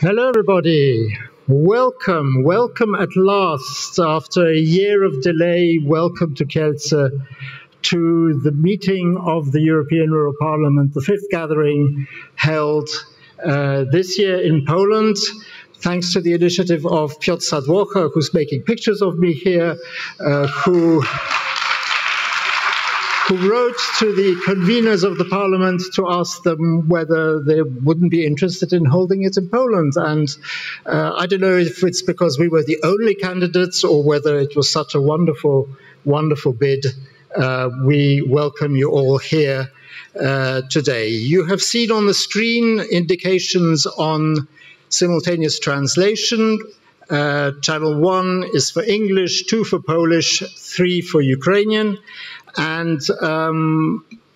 Hello, everybody. Welcome, welcome at last. After a year of delay, welcome to Kielce, to the meeting of the European Rural Parliament, the fifth gathering held this year in Poland, thanks to the initiative of Piotr Sadłocha, who's making pictures of me here, who wrote to the conveners of the parliament to ask them whether they wouldn't be interested in holding it in Poland. And I don't know if it's because we were the only candidates or whether it was such a wonderful, wonderful bid. We welcome you all here today. You have seen on the screen indications on simultaneous translation. Channel 1 is for English, 2 for Polish, 3 for Ukrainian. And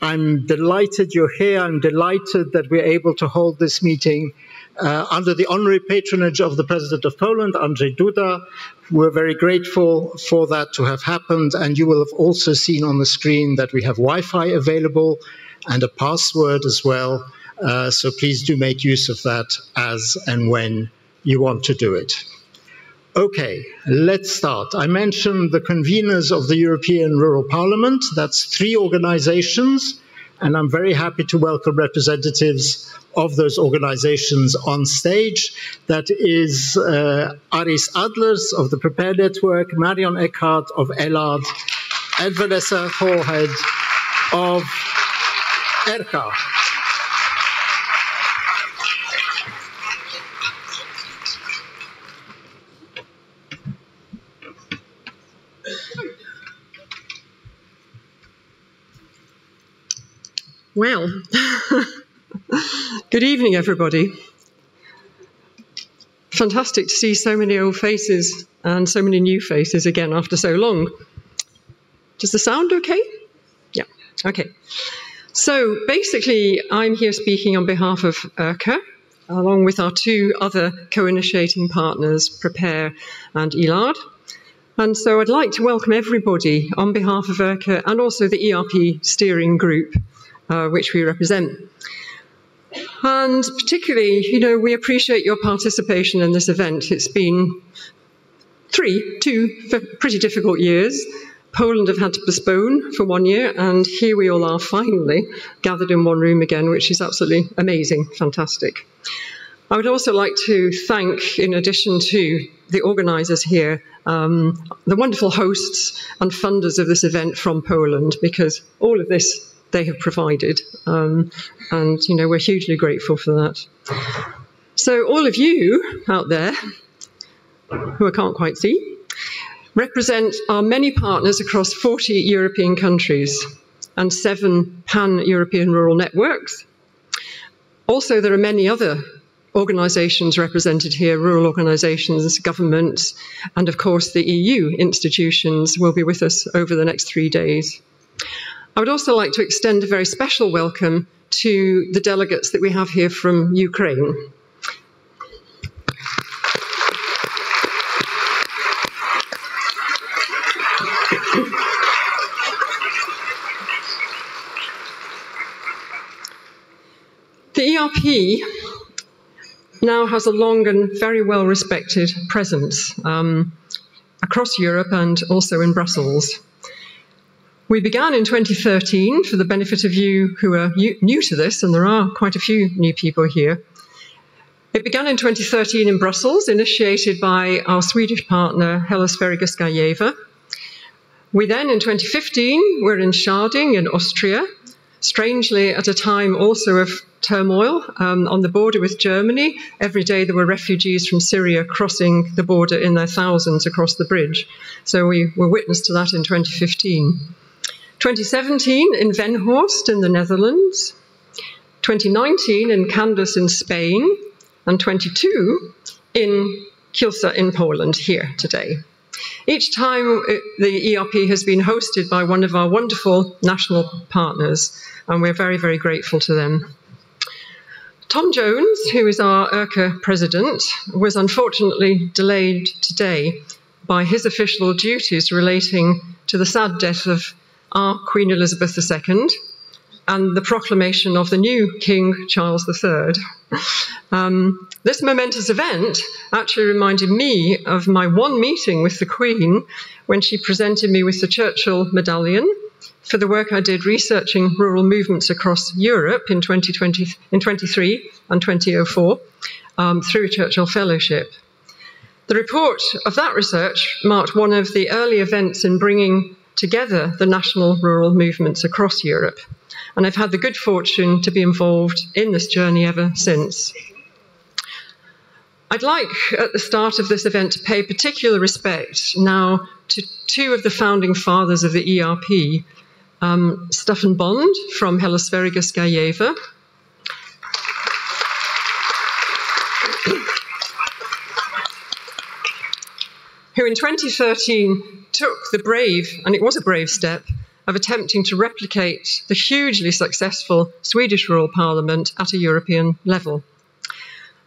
I'm delighted you're here. I'm delighted that we're able to hold this meeting under the honorary patronage of the President of Poland, Andrzej Duda. We're very grateful for that to have happened. And you will have also seen on the screen that we have Wi-Fi available and a password as well. So please do make use of that as and when you want to do it. Okay, let's start. I mentioned the conveners of the European Rural Parliament. That's 3 organizations, and I'm very happy to welcome representatives of those organizations on stage. That is Aris Adlers of the Prepare Network, Marion Eckhart of ELAD, and Vanessa Hallhead of ERKA. Well, good evening, everybody. Fantastic to see so many old faces and so many new faces again after so long. Does the sound okay? Yeah, okay. So basically, I'm here speaking on behalf of ERKA, along with our 2 other co-initiating partners, Prepare and ELAD. And so I'd like to welcome everybody on behalf of ERKA and also the ERP steering group, which we represent. And particularly, we appreciate your participation in this event. It's been 2 pretty difficult years. Poland have had to postpone for 1 year, and here we all are finally gathered in one room again, which is absolutely amazing, fantastic. I would also like to thank, in addition to the organisers here, the wonderful hosts and funders of this event from Poland, because all of this they have provided, and we're hugely grateful for that. So all of you out there, who I can't quite see, represent our many partners across 40 European countries and 7 pan-European rural networks. Also, there are many other organisations represented here, rural organisations, governments, and of course the EU institutions will be with us over the next 3 days. I would also like to extend a very special welcome to the delegates that we have here from Ukraine. The ERP now has a long and very well-respected presence across Europe and also in Brussels. We began in 2013, for the benefit of you who are new to this, and there are quite a few new people here. It began in 2013 in Brussels, initiated by our Swedish partner, Hella Sverigaskajeva. We then, in 2015, were in Scharding in Austria, strangely at a time also of turmoil on the border with Germany. Every day there were refugees from Syria crossing the border in their thousands across the bridge. So we were witness to that in 2015. 2017 in Venhorst in the Netherlands, 2019 in Candas in Spain, and 22 in Kielce in Poland here today. Each time the ERP has been hosted by one of our wonderful national partners, and we're very, very grateful to them. Tom Jones, who is our ERKA president, was unfortunately delayed today by his official duties relating to the sad death of our Queen Elizabeth II, and the proclamation of the new King Charles III. This momentous event actually reminded me of my one meeting with the Queen when she presented me with the Churchill Medallion for the work I did researching rural movements across Europe in 23 and 2004 through a Churchill Fellowship. The report of that research marked one of the early events in bringing together the national rural movements across Europe, and I've had the good fortune to be involved in this journey ever since. I'd like, at the start of this event, to pay particular respect now to two of the founding fathers of the ERP, Stefan Bond from Hemisferica Skajeva, who in 2013 took the brave, and it was a brave step, of attempting to replicate the hugely successful Swedish rural parliament at a European level.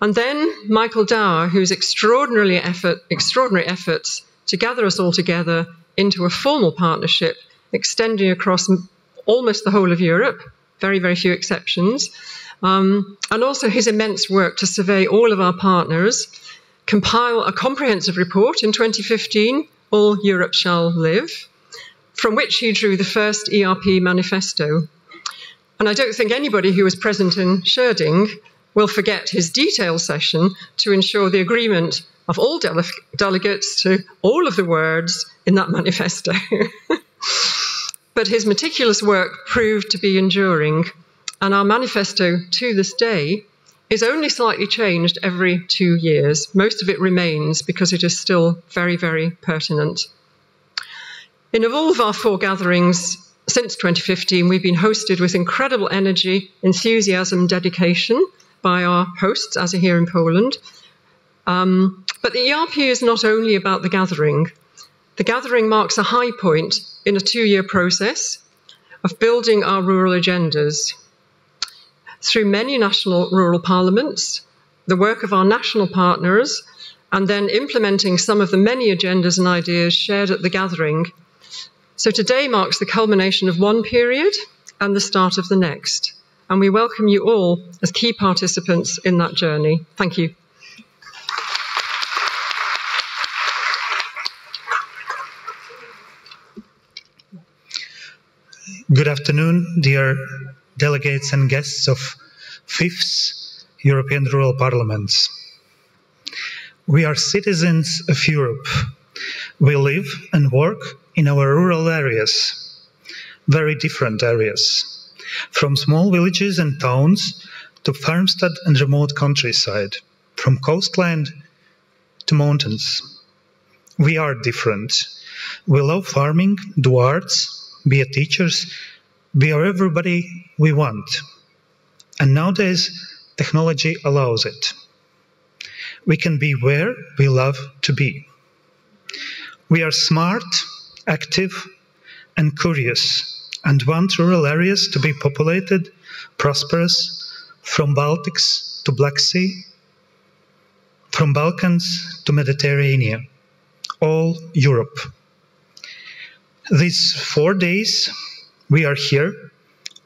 And then Michael Dower, whose extraordinary efforts to gather us all together into a formal partnership extending across almost the whole of Europe, very, very few exceptions, and also his immense work to survey all of our partners, compile a comprehensive report in 2015, All Europe Shall Live, from which he drew the first ERP manifesto. And I don't think anybody who was present in Scherding will forget his detailed session to ensure the agreement of all delegates to all of the words in that manifesto. But his meticulous work proved to be enduring, and our manifesto to this day is only slightly changed every 2 years. Most of it remains because it is still very, very pertinent. In all of our 4 gatherings since 2015, we've been hosted with incredible energy, enthusiasm, dedication by our hosts, as are here in Poland. But the ERP is not only about the gathering. The gathering marks a high point in a 2-year process of building our rural agendas. Through many national rural parliaments, the work of our national partners, and then implementing some of the many agendas and ideas shared at the gathering. So today marks the culmination of one period and the start of the next. And we welcome you all as key participants in that journey. Thank you. Good afternoon, dear delegates and guests of 5th European Rural Parliaments. We are citizens of Europe. We live and work in our rural areas, very different areas, from small villages and towns to farmstead and remote countryside, from coastline to mountains. We are different. We love farming, do arts, be teachers, we are everybody we want. And nowadays, technology allows it. We can be where we love to be. We are smart, active, and curious, and want rural areas to be populated, prosperous, from Baltics to Black Sea, from Balkans to Mediterranean, all Europe. These 4 days, we are here,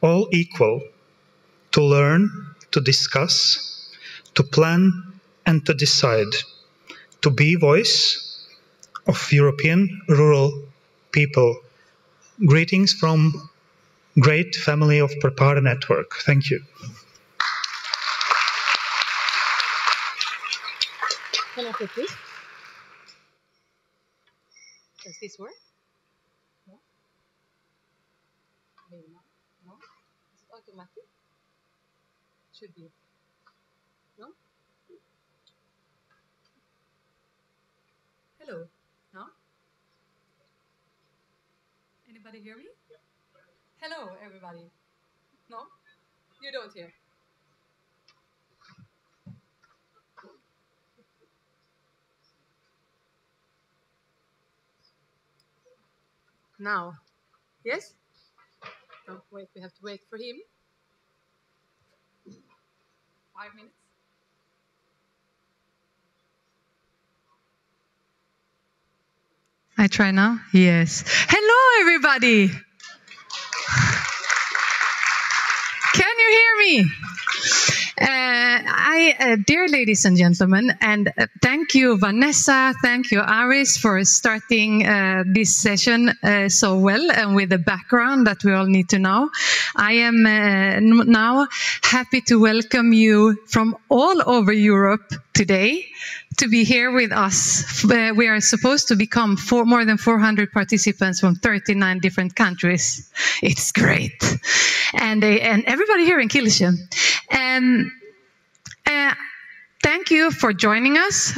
all equal, to learn, to discuss, to plan, and to decide, to be voice of European rural people. Greetings from great family of Prepara Network. Thank you. Can I put this? Does this work? No? Maybe not. No? Is it automatic? Should be. No? Hello. No? Anybody hear me? Hello, everybody. No? You don't hear? Now. Yes? Oh, wait, we have to wait for him. 5 minutes. I try now? Yes. Hello, everybody. hear me? Dear ladies and gentlemen, and thank you, Vanessa, thank you, Aris, for starting this session so well and with the background that we all need to know. I am now happy to welcome you from all over Europe today to be here with us. We are supposed to become more than 400 participants from 39 different countries. It's great. And everybody here in Kielce. Thank you for joining us.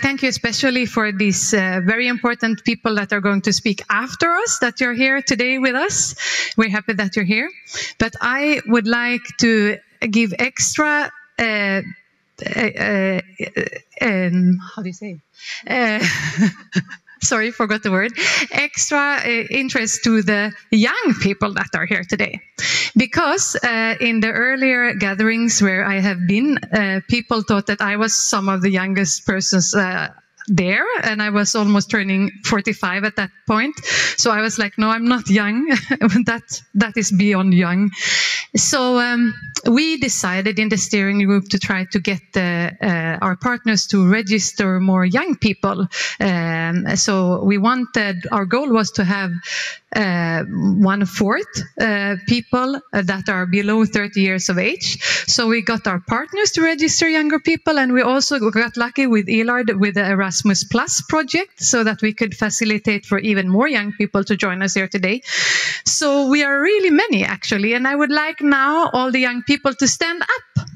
Thank you especially for these very important people that are going to speak after us, that you're here today with us. We're happy that you're here. But I would like to give extra, how do you say? Sorry, forgot the word. Extra interest to the young people that are here today. Because in the earlier gatherings where I have been, people thought that I was some of the youngest persons there, and I was almost turning 45 at that point. So I was like, no, I'm not young. that is beyond young. So we decided in the steering group to try to get our partners to register more young people. So we wanted, our goal was to have 1/4 people that are below 30 years of age. So we got our partners to register younger people, and we also got lucky with ELARD with the Erasmus Plus project so that we could facilitate for even more young people to join us here today. So we are really many actually, and I would like now all the young people to stand up.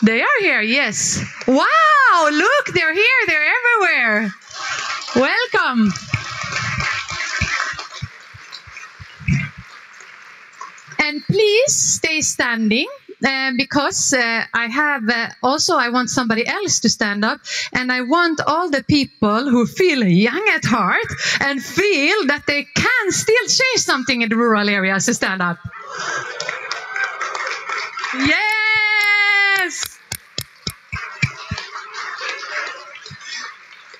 They are here, yes. Wow, look, they're here, they're everywhere. Welcome. And please stay standing because I have I want somebody else to stand up, and I want all the people who feel young at heart and feel that they can still change something in the rural areas to stand up. Yes!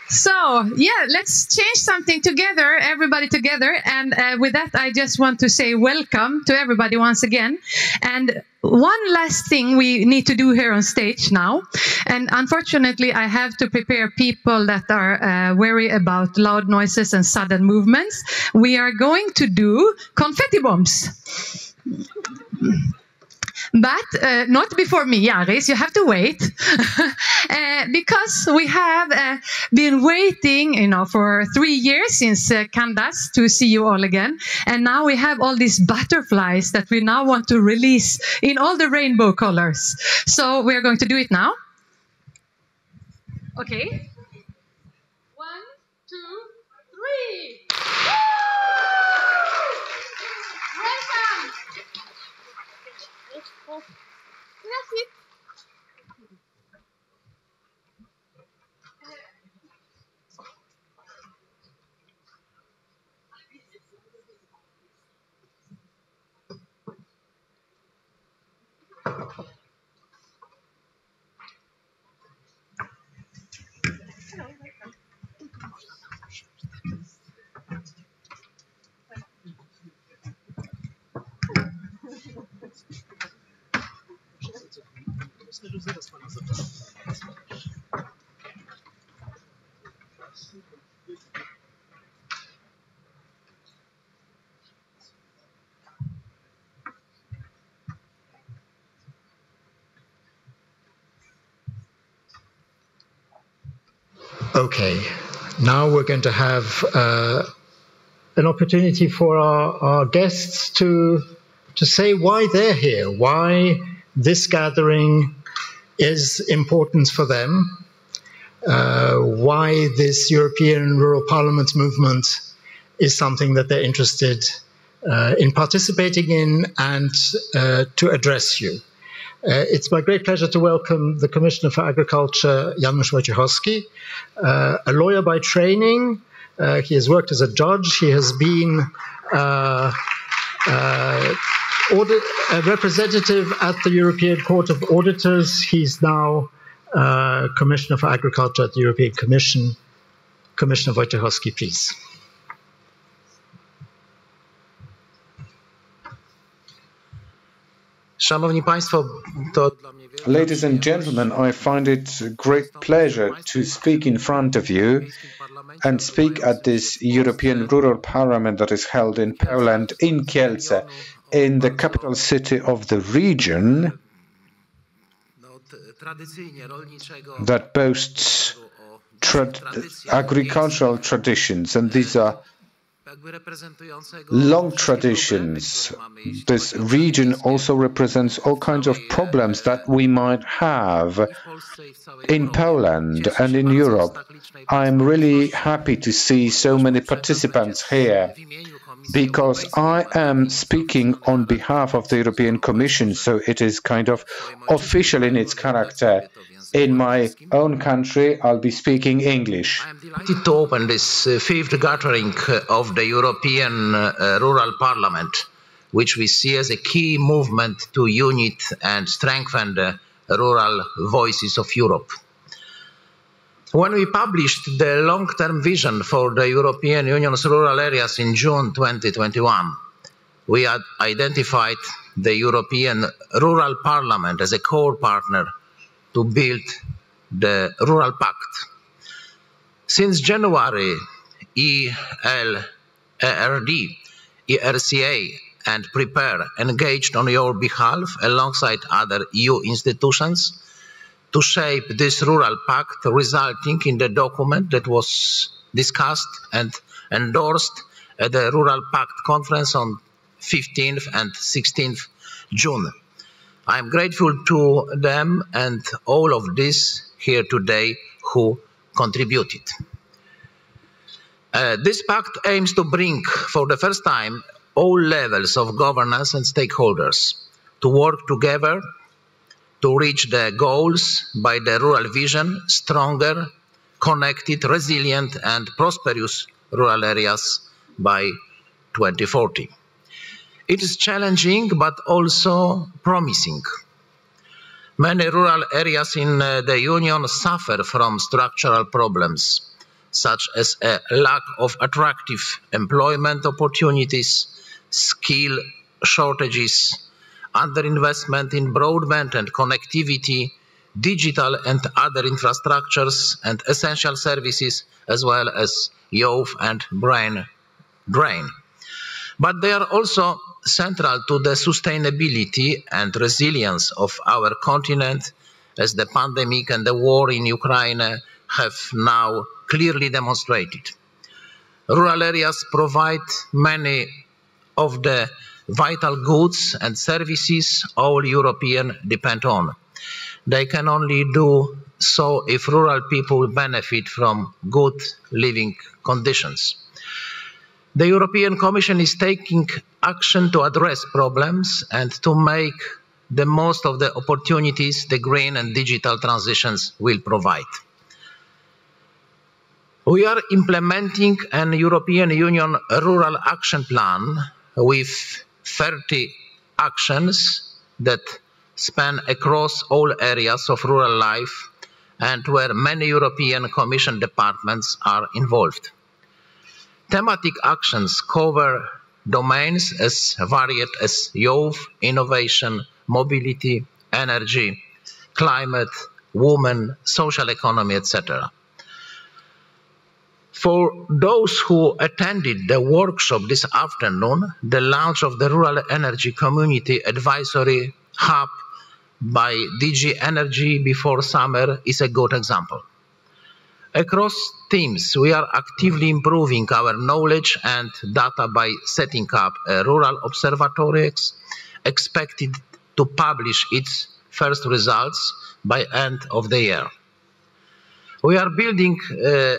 So, yeah, let's change something together, everybody together. And with that, I just want to say welcome to everybody once again. And one last thing we need to do here on stage now. And unfortunately, I have to prepare people that are wary about loud noises and sudden movements. We are going to do confetti bombs. But not before me, Aris, you have to wait. Because we have been waiting, for 3 years since Candas to see you all again. And now we have all these butterflies that we now want to release in all the rainbow colors. So we're going to do it now. Okay. 1, 2, 3. Welcome. That's it. Okay, now we're going to have an opportunity for our guests to say why they're here, why this gathering is important for them, why this European Rural Parliament movement is something that they're interested in participating in and to address you. It's my great pleasure to welcome the Commissioner for Agriculture, Janusz Wojciechowski, a lawyer by training. He has worked as a judge. He has been a representative at the European Court of Auditors. He's now Commissioner for Agriculture at the European Commission. Commissioner Wojciechowski, please. Ladies and gentlemen, I find it a great pleasure to speak in front of you and speak at this European Rural Parliament that is held in Poland, in Kielce, in the capital city of the region that boasts agricultural traditions, and these are long traditions. This region also represents all kinds of problems that we might have in Poland and in Europe. I'm really happy to see so many participants here, because I am speaking on behalf of the European Commission, so it is kind of official in its character. In my own country, I'll be speaking English. I'm delighted to open this fifth gathering of the European Rural Parliament, which we see as a key movement to unite and strengthen the rural voices of Europe. When we published the long-term vision for the European Union's rural areas in June 2021, we had identified the European Rural Parliament as a core partner to build the Rural Pact. Since January, ELRD, ERCA, and Prepare engaged on your behalf alongside other EU institutions to shape this Rural Pact, resulting in the document that was discussed and endorsed at the Rural Pact conference on 15th and 16th June. I'm grateful to them and all of this here today who contributed. This pact aims to bring, for the first time, all levels of governance and stakeholders to work together to reach the goals by the rural vision: stronger, connected, resilient, and prosperous rural areas by 2040. It is challenging, but also promising. Many rural areas in the Union suffer from structural problems, such as a lack of attractive employment opportunities, skill shortages, underinvestment in broadband and connectivity, digital and other infrastructures and essential services, as well as youth and brain drain. But they are also central to the sustainability and resilience of our continent, as the pandemic and the war in Ukraine have now clearly demonstrated. Rural areas provide many of the vital goods and services all Europeans depend on. They can only do so if rural people benefit from good living conditions. The European Commission is taking action to address problems and to make the most of the opportunities the green and digital transitions will provide. We are implementing an European Union Rural Action Plan with 30 actions that span across all areas of rural life and where many European Commission departments are involved. Thematic actions cover domains as varied as youth, innovation, mobility, energy, climate, women, social economy, etc. For those who attended the workshop this afternoon, the launch of the Rural Energy Community Advisory Hub by DG Energy before summer is a good example. Across teams, we are actively improving our knowledge and data by setting up a rural observatory expected to publish its first results by end of the year. We are building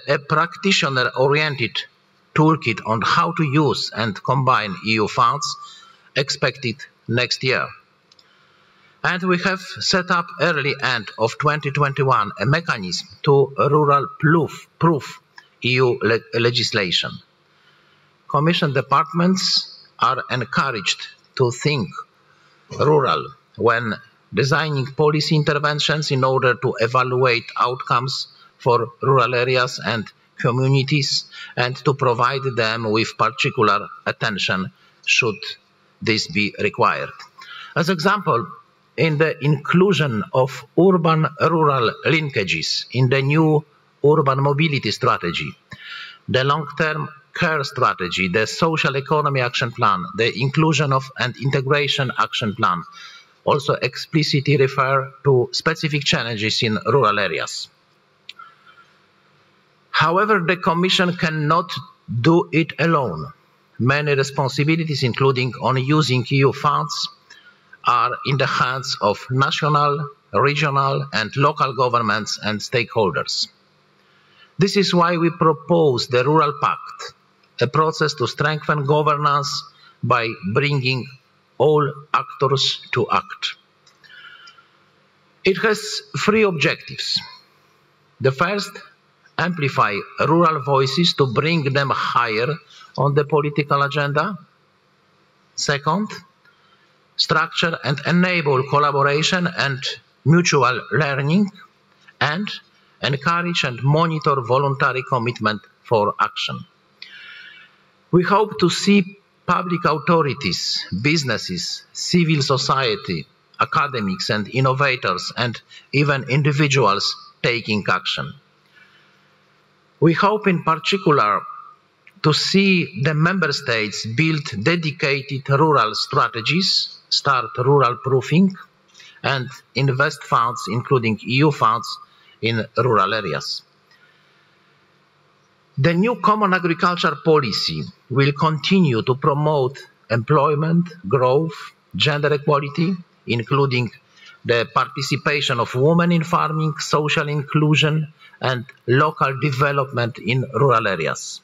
a practitioner-oriented toolkit on how to use and combine EU funds expected next year. And we have set up early end of 2021 a mechanism to rural-proof EU legislation. Commission departments are encouraged to think rural when designing policy interventions in order to evaluate outcomes for rural areas and communities and to provide them with particular attention should this be required. As example, in the inclusion of urban-rural linkages in the new urban mobility strategy, the long-term care strategy, the social economy action plan, the inclusion of and integration action plan also explicitly refer to specific challenges in rural areas. However, the Commission cannot do it alone. Many responsibilities, including on using EU funds, are in the hands of national, regional, and local governments and stakeholders. This is why we propose the Rural Pact, a process to strengthen governance by bringing all actors to act. It has three objectives. The first, amplify rural voices to bring them higher on the political agenda. Second, structure and enable collaboration and mutual learning, and encourage and monitor voluntary commitment for action. We hope to see public authorities, businesses, civil society, academics and innovators, and even individuals taking action. We hope in particular to see the member states build dedicated rural strategies, start rural proofing, and invest funds, including EU funds, in rural areas. The new common agriculture policy will continue to promote employment, growth, gender equality, including the participation of women in farming, social inclusion, and local development in rural areas.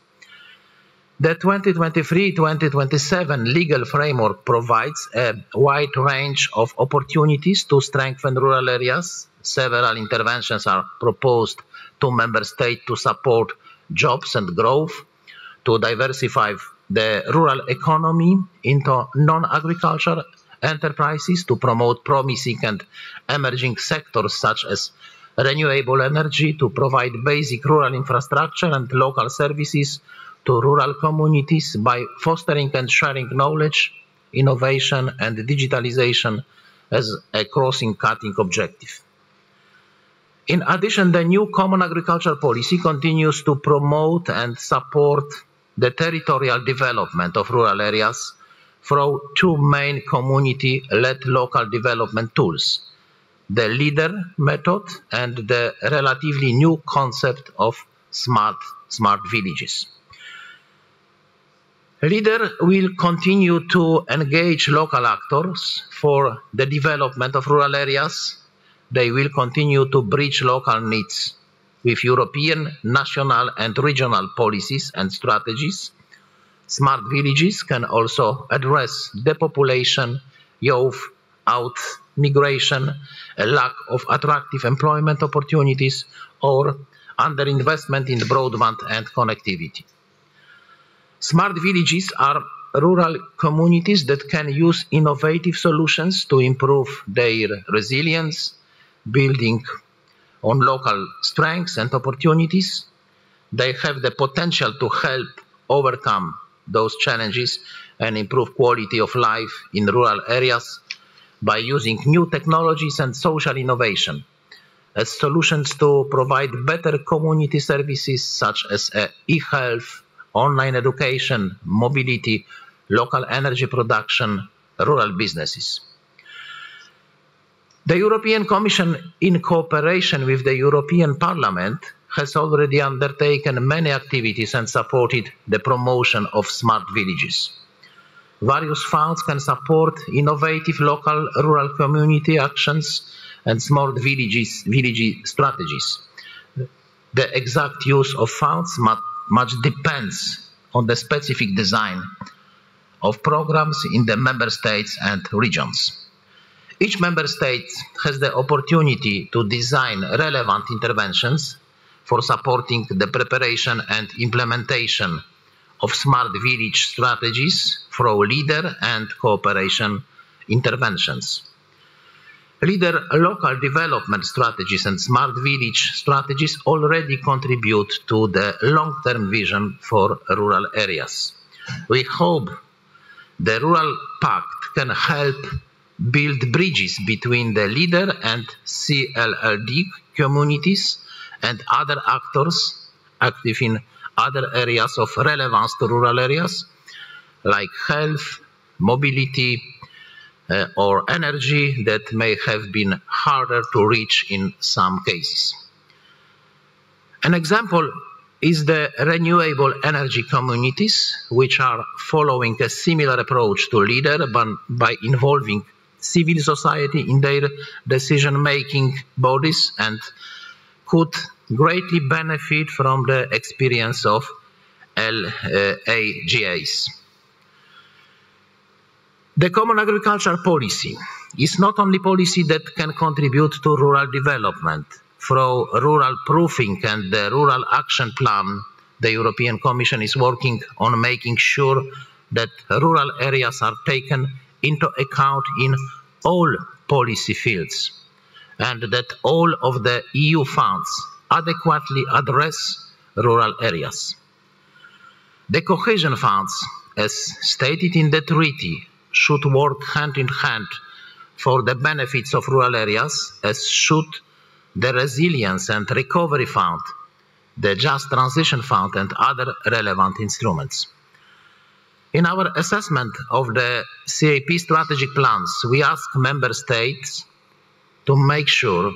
The 2023-2027 legal framework provides a wide range of opportunities to strengthen rural areas. Several interventions are proposed to member states to support jobs and growth, to diversify the rural economy into non-agricultural enterprises, to promote promising and emerging sectors such as renewable energy, to provide basic rural infrastructure and local services to rural communities by fostering and sharing knowledge, innovation and digitalization as a crossing-cutting objective. In addition, the new common agriculture policy continues to promote and support the territorial development of rural areas through two main community-led local development tools, the LEADER method and the relatively new concept of smart villages. LEADER will continue to engage local actors for the development of rural areas. They will continue to bridge local needs with European, national and regional policies and strategies. Smart villages can also address depopulation, youth out migration, a lack of attractive employment opportunities, or underinvestment in broadband and connectivity. Smart villages are rural communities that can use innovative solutions to improve their resilience, building on local strengths and opportunities. They have the potential to help overcome those challenges and improve quality of life in rural areas by using new technologies and social innovation as solutions to provide better community services such as e-health, online education, mobility, local energy production, rural businesses. The European Commission, in cooperation with the European Parliament, has already undertaken many activities and supported the promotion of smart villages. Various funds can support innovative local rural community actions and smart village strategies. The exact use of funds much depends on the specific design of programs in the member states and regions. Each member state has the opportunity to design relevant interventions for supporting the preparation and implementation of smart village strategies through LEADER and cooperation interventions. LEADER local development strategies and smart village strategies already contribute to the long-term vision for rural areas. We hope the Rural Pact can help build bridges between the leader and CLLD communities and other actors active in other areas of relevance to rural areas, like health, mobility, or energy that may have been harder to reach in some cases. An example is the renewable energy communities, which are following a similar approach to leader by involving civil society in their decision-making bodies and could greatly benefit from the experience of LAGAs. The Common Agricultural Policy is not only policy that can contribute to rural development. Through rural proofing and the Rural Action Plan, the European Commission is working on making sure that rural areas are taken into account in all policy fields and that all of the EU funds adequately address rural areas. The cohesion funds, as stated in the treaty, should work hand in hand for the benefits of rural areas, as should the Resilience and Recovery Fund, the Just Transition Fund, and other relevant instruments. In our assessment of the CAP strategic plans, we ask member states to make sure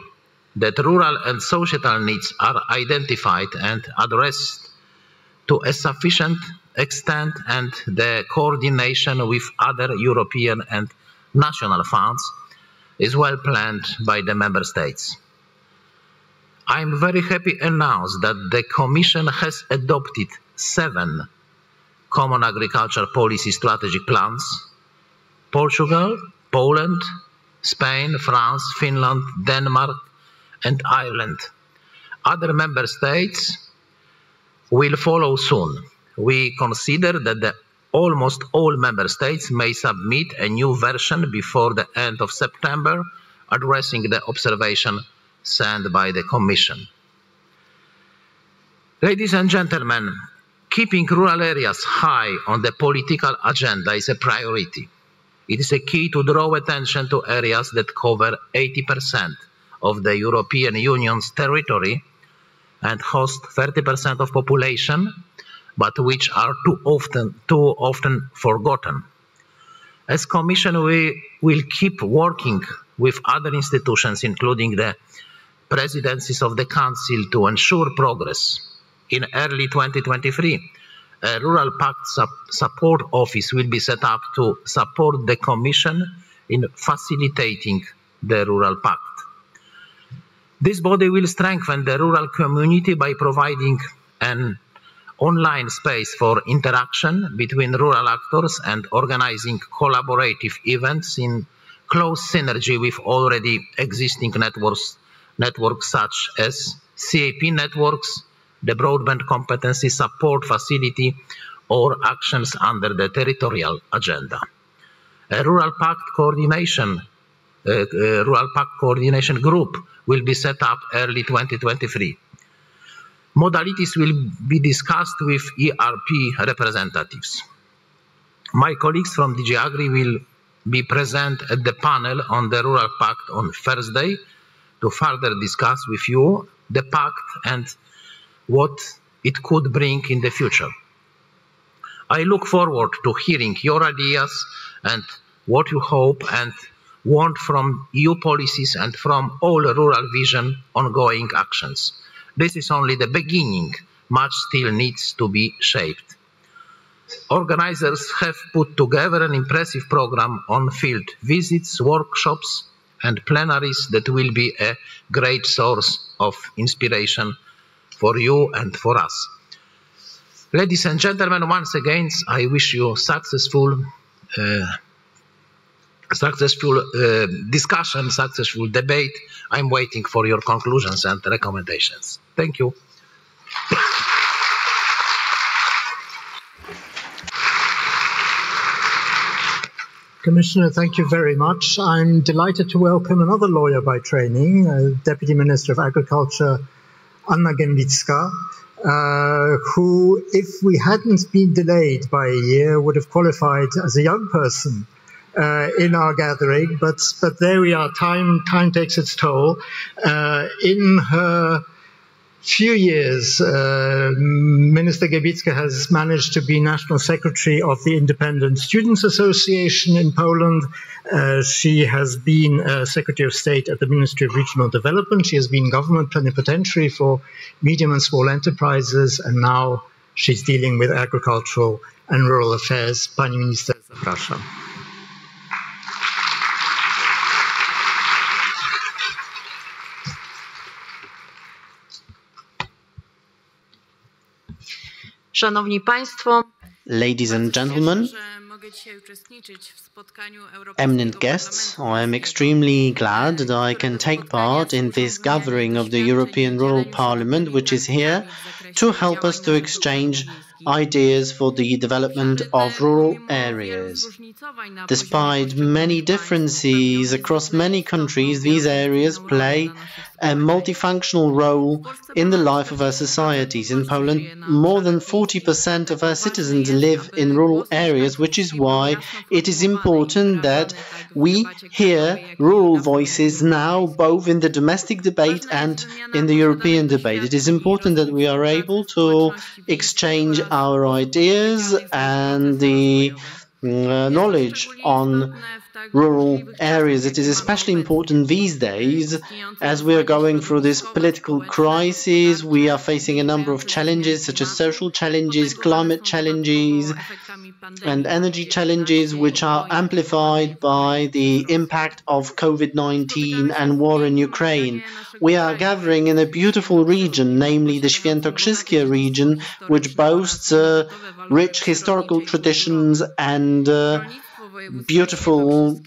that rural and societal needs are identified and addressed to a sufficient extent, and the coordination with other European and national funds is well planned by the member states. I am very happy to announce that the Commission has adopted 7 Common Agricultural Policy strategic plans: Portugal, Poland, Spain, France, Finland, Denmark, and Ireland. Other member states will follow soon. We consider that almost all member states may submit a new version before the end of September, addressing the observation sent by the Commission. Ladies and gentlemen, keeping rural areas high on the political agenda is a priority. It is a key to draw attention to areas that cover 80% of the European Union's territory and host 30% of population, but which are too often forgotten. As Commission, we will keep working with other institutions, including the presidencies of the Council, to ensure progress. In early 2023, a Rural Pact Support Office will be set up to support the Commission in facilitating the Rural Pact. This body will strengthen the rural community by providing an online space for interaction between rural actors and organizing collaborative events in close synergy with already existing networks such as CAP networks, the Broadband Competency Support Facility, or actions under the territorial agenda. A Rural Pact Coordination Group will be set up early 2023. Modalities will be discussed with ERP representatives. My colleagues from DG Agri will be present at the panel on the Rural Pact on Thursday to further discuss with you the pact and what it could bring in the future. I look forward to hearing your ideas and what you hope and want from EU policies and from all Rural Vision ongoing actions. This is only the beginning. Much still needs to be shaped. Organizers have put together an impressive program on field visits, workshops, and plenaries that will be a great source of inspiration for you and for us. Ladies and gentlemen, once again, I wish you successful discussion, successful debate. I'm waiting for your conclusions and recommendations. Thank you. Commissioner, thank you very much. I'm delighted to welcome another lawyer by training, Deputy Minister of Agriculture, Anna Gembicka, who, if we hadn't been delayed by a year, would have qualified as a young person in our gathering, but there we are. Time takes its toll. In her few years, Minister Gembicka has managed to be National Secretary of the Independent Students Association in Poland. She has been Secretary of State at the Ministry of Regional Development. She has been Government Plenipotentiary for Medium and Small Enterprises, and now she's dealing with agricultural and rural affairs. Pani Minister, zapraszam. Szanowni Państwo, ladies and gentlemen, eminent guests, I am extremely glad that I can take part in this gathering of the European Rural Parliament, which is here to help us to exchange ideas for the development of rural areas. Despite many differences across many countries, these areas play a multifunctional role in the life of our societies. In Poland, more than 40% of our citizens live in rural areas, which is why it is important that we hear rural voices now, both in the domestic debate and in the European debate. It is important that we are able to exchange our ideas and the knowledge on rural areas. It is especially important these days as we are going through this political crisis. We are facing a number of challenges such as social challenges, climate challenges and energy challenges, which are amplified by the impact of COVID-19 and war in Ukraine. We are gathering in a beautiful region, namely the Świętokrzyskie region, which boasts rich historical traditions and beautiful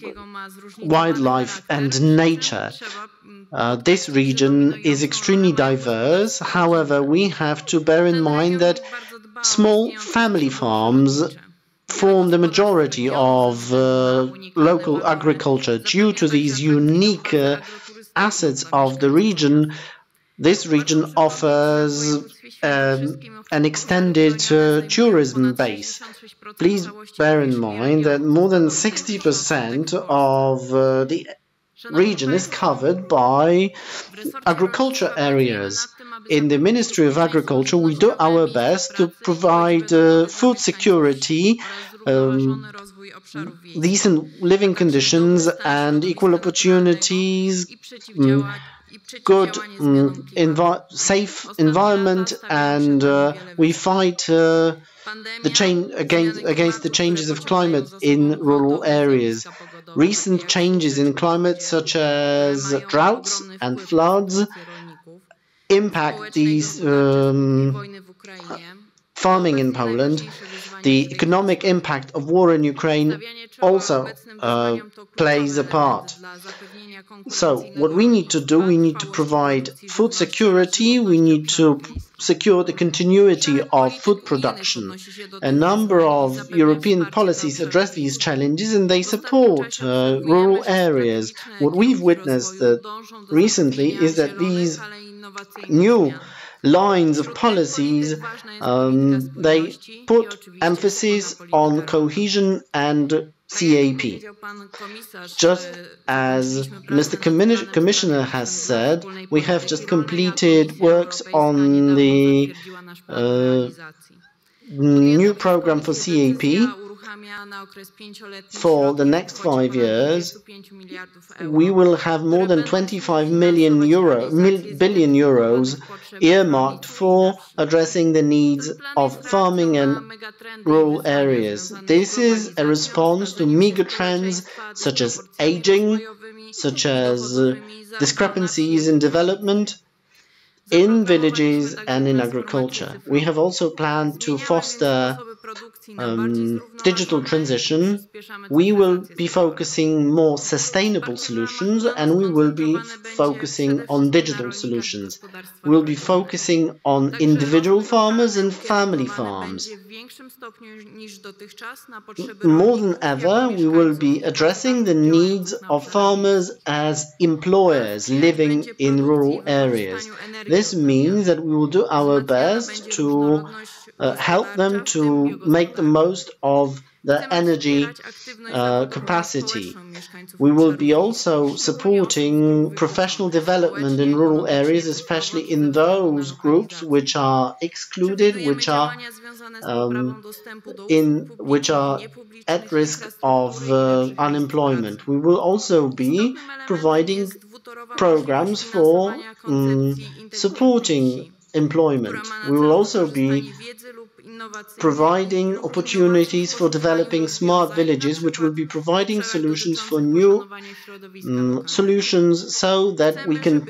wildlife and nature. This region is extremely diverse. However, we have to bear in mind that small family farms form the majority of local agriculture. Due to these unique assets of the region, this region offers an extended tourism base. Please bear in mind that more than 60% of the region is covered by agriculture areas. In the Ministry of Agriculture, we do our best to provide food security, decent living conditions and equal opportunities, good safe environment, and we fight against the changes of climate in rural areas. Recent changes in climate, such as droughts and floods, impact these farming in Poland. The economic impact of war in Ukraine also plays a part. So what we need to do, we need to provide food security, we need to secure the continuity of food production. A number of European policies address these challenges and they support rural areas. What we've witnessed recently is that these new lines of policies, they put emphasis on cohesion and CAP. Just as Mr. Commissioner has said, we have just completed works on the new program for CAP. For the next 5 years, we will have more than 25 billion euros earmarked for addressing the needs of farming and rural areas. This is a response to mega trends such as aging, such as discrepancies in development in villages and in agriculture. We have also planned to foster digital transition. We will be focusing more sustainable solutions and we will be focusing on digital solutions. We'll be focusing on individual farmers and family farms. More than ever, we will be addressing the needs of farmers as employers living in rural areas. This means that we will do our best to help them to make the most of the energy capacity. We will be also supporting professional development in rural areas, especially in those groups which are excluded, which are at risk of unemployment. We will also be providing programs for supporting employment. We will also be providing opportunities for developing smart villages, which will be providing solutions for new solutions so that we can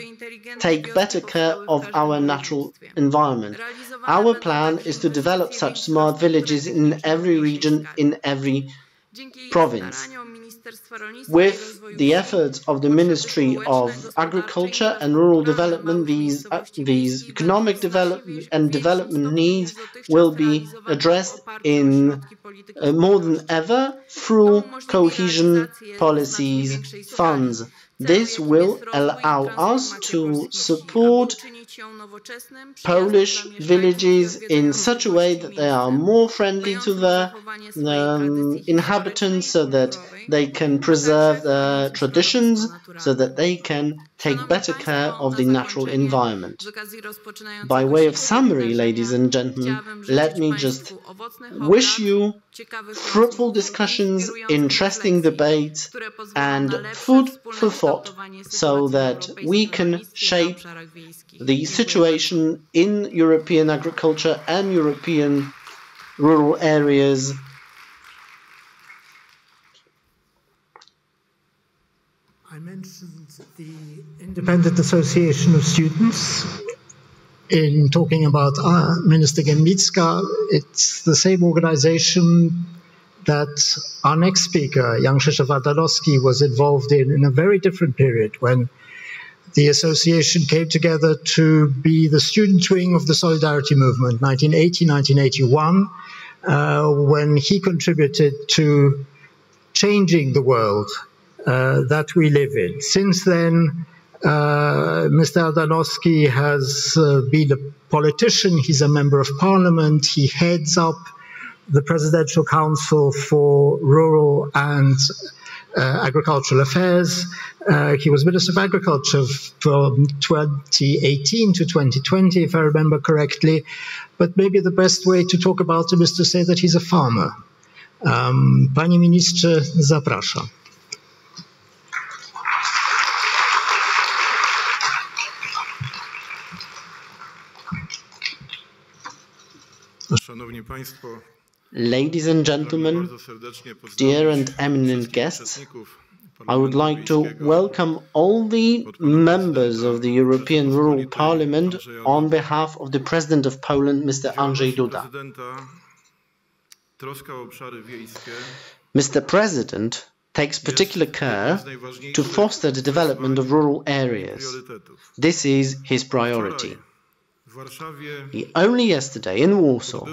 take better care of our natural environment. Our plan is to develop such smart villages in every region, in every province. With the efforts of the Ministry of Agriculture and Rural Development, these economic development needs will be addressed in more than ever through cohesion policies funds. This will allow us to support Polish villages in such a way that they are more friendly to their inhabitants, so that they can preserve their traditions, so that they can take better care of the natural environment. By way of summary, ladies and gentlemen, let me just wish you fruitful discussions, interesting debates, and food for thought, so that we can shape the situation in European agriculture and European rural areas. I mentioned the Independent Association of Students in talking about Minister Gembicka. It's the same organization that our next speaker, young Krzysztof Ardanowski, was involved in a very different period, when the association came together to be the student wing of the Solidarity movement, 1980-1981, when he contributed to changing the world that we live in. Since then, Mr. Ardanowski has been a politician. He's a member of parliament. He heads up the Presidential Council for Rural and Agricultural Affairs. He was Minister of Agriculture from 2018 to 2020, if I remember correctly. But maybe the best way to talk about him is to say that he's a farmer. Panie Ministrze, zapraszam. Szanowni Państwo, ladies and gentlemen, dear and eminent guests, I would like to welcome all the members of the European Rural Parliament on behalf of the President of Poland, Mr. Andrzej Duda. Mr. President takes particular care to foster the development of rural areas. This is his priority. Only yesterday in Warsaw,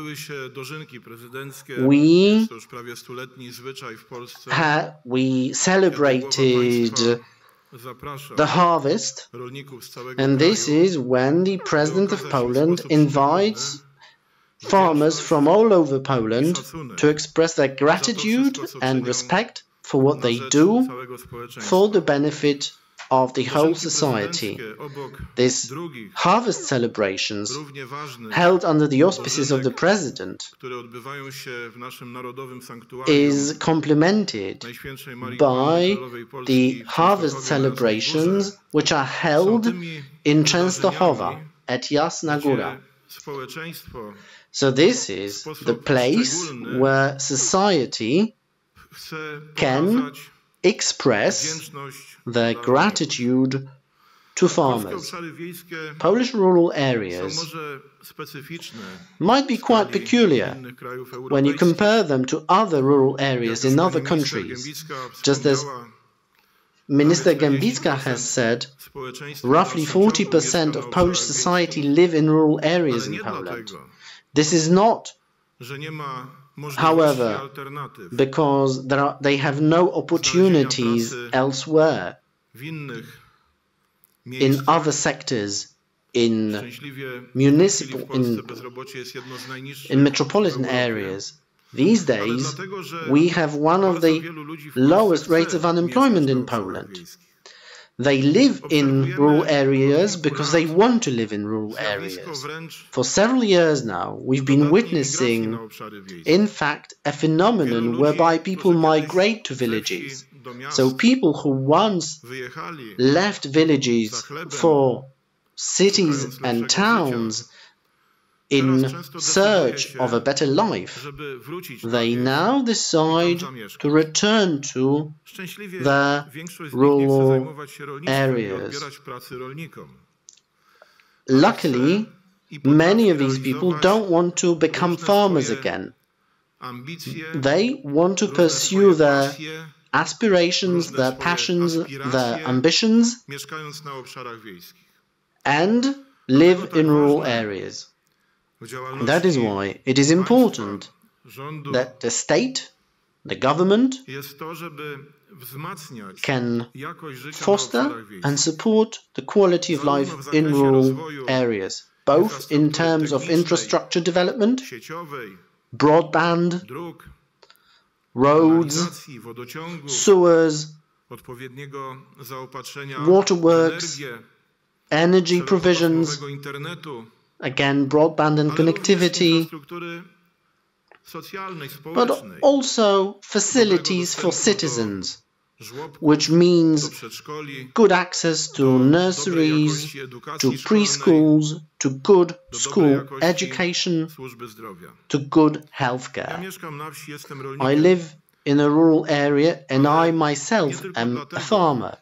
we celebrated the harvest, and this is when the President of Poland invites farmers from all over Poland to express their gratitude and respect for what they do for the benefit of the whole society. These harvest celebrations, held under the auspices of the President, is complemented by the harvest celebrations which are held in Częstochowa at Jasna Góra. So this is the place where society can express their gratitude to farmers. Polish rural areas might be quite peculiar when you compare them to other rural areas in other countries. Just as Minister Gembicka has said, roughly 40% of Polish society live in rural areas in Poland. This is not, however, because they have no opportunities elsewhere in other sectors in metropolitan areas. These days, we have one of the lowest rates of unemployment in Poland. They live in rural areas because they want to live in rural areas. For several years now, we've been witnessing, in fact, a phenomenon whereby people migrate to villages. So people who once left villages for cities and towns in search of a better life, they now decide to return to their rural areas. Luckily, many of these people don't want to become farmers again. They want to pursue their aspirations, their passions, their ambitions, and live in rural areas. That is why it is important that the state, the government, can foster and support the quality of life in rural areas, both in terms of infrastructure development, broadband, roads, sewers, waterworks, energy provisions, again, broadband and connectivity, but also facilities for citizens, which means good access to nurseries, to preschools, to good school education, to good healthcare. I live in a rural area and I myself am a farmer.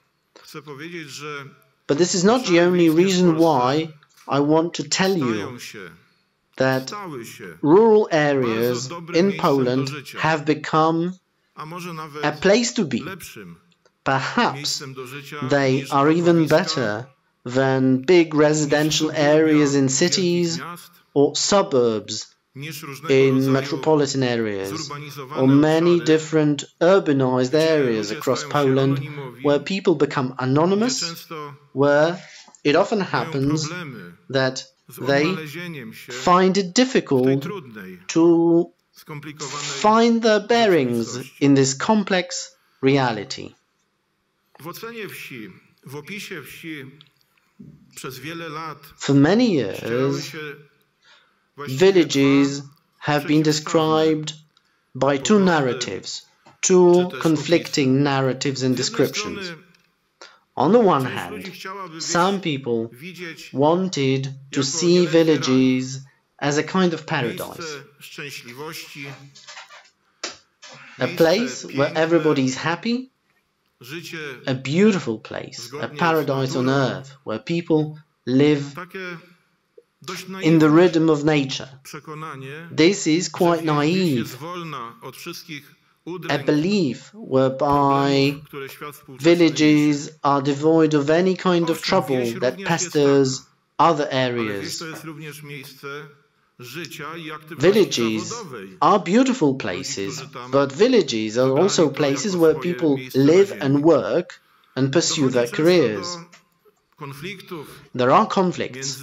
But this is not the only reason why I want to tell you that rural areas in Poland have become a place to be. Perhaps they are even better than big residential areas in cities or suburbs in metropolitan areas, or many different urbanized areas across Poland where people become anonymous, where it often happens that they find it difficult to find their bearings in this complex reality. For many years, villages have been described by two narratives, two conflicting narratives and descriptions. On the one hand, some people wanted to see villages as a kind of paradise, a place where everybody is happy, a beautiful place, a paradise on earth, where people live in the rhythm of nature. This is quite naive, a belief whereby villages are devoid of any kind of trouble that pesters other areas. Villages are beautiful places, but villages are also places where people live and work and pursue their careers. There are conflicts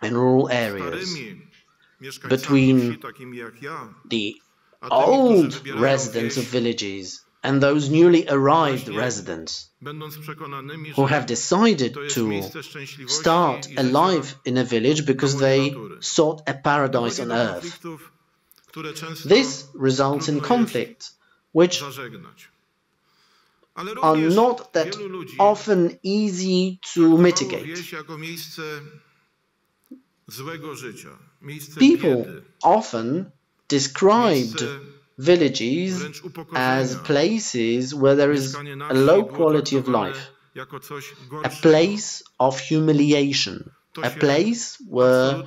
in rural areas between the old residents of villages and those newly arrived residents who have decided to start a life in a village because they sought a paradise on earth. This results in conflicts which are not that often easy to mitigate. People often described villages as places where there is a low quality of life, a place of humiliation, a place where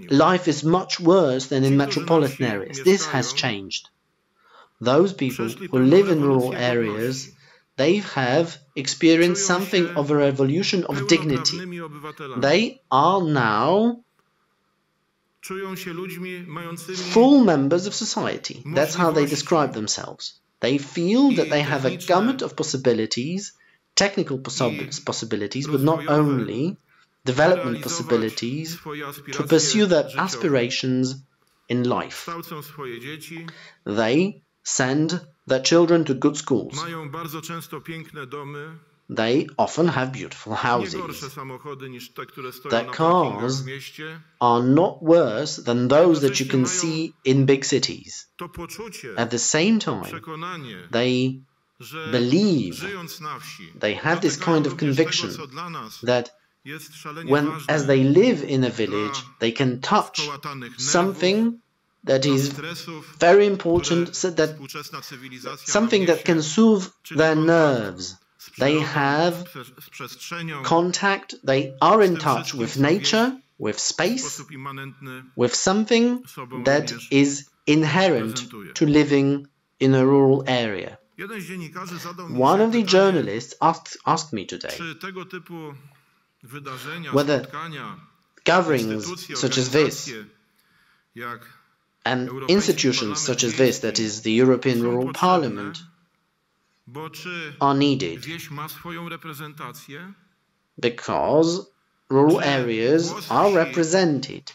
life is much worse than in metropolitan areas. This has changed. Those people who live in rural areas, they have experienced something of a revolution of dignity. They are now full members of society. That's how they describe themselves. They feel that they have a gamut of possibilities, technical possibilities, but not only, development possibilities, to pursue their aspirations in life. They send their children to good schools. They often have beautiful houses. Their cars are not worse than those that you can see in big cities. At the same time, they believe, they have this kind of conviction that as they live in a village, they can touch something that is very important, something that can soothe their nerves. They have contact, they are in touch with nature, with space, with something that is inherent to living in a rural area. One of the journalists asked me today whether gatherings such as this and institutions such as this, that is the European Rural Parliament, are needed because rural areas are represented.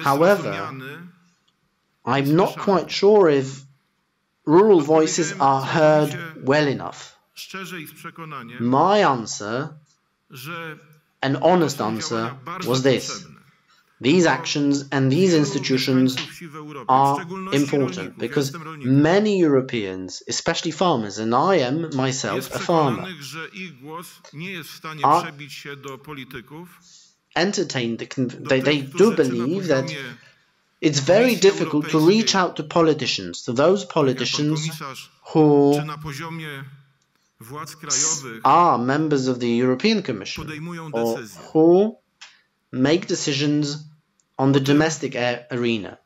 However, I'm not quite sure if rural voices are heard well enough. My answer, an honest answer, was this. These actions and these institutions are important because many Europeans, especially farmers, and I am myself a farmer, are entertained, they do believe that it's very difficult to reach out to politicians, to those politicians who are members of the European Commission or who make decisions on the domestic arena.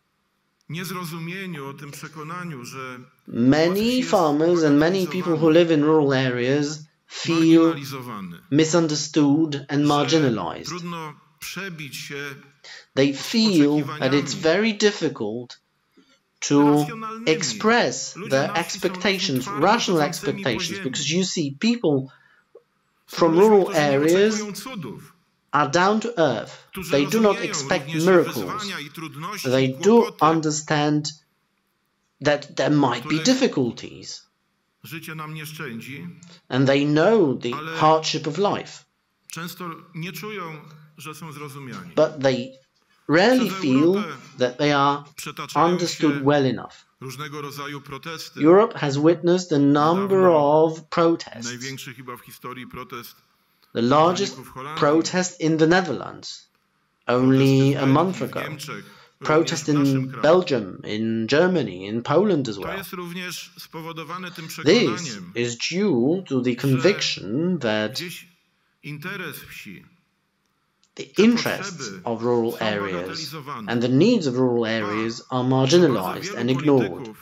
Many farmers and many people who live in rural areas feel misunderstood and marginalized. They feel that it's very difficult to express their expectations, rational expectations, because you see people from rural areas are down to earth. They do not expect miracles. They do understand that there might be difficulties. And they know the hardship of life. But they rarely feel that they are understood well enough. Europe has witnessed a number of protests. The largest protest in the Netherlands, only a month ago. Protest in Belgium, in Germany, in Poland as well. This is due to the conviction that the interests of rural areas and the needs of rural areas are marginalized and ignored.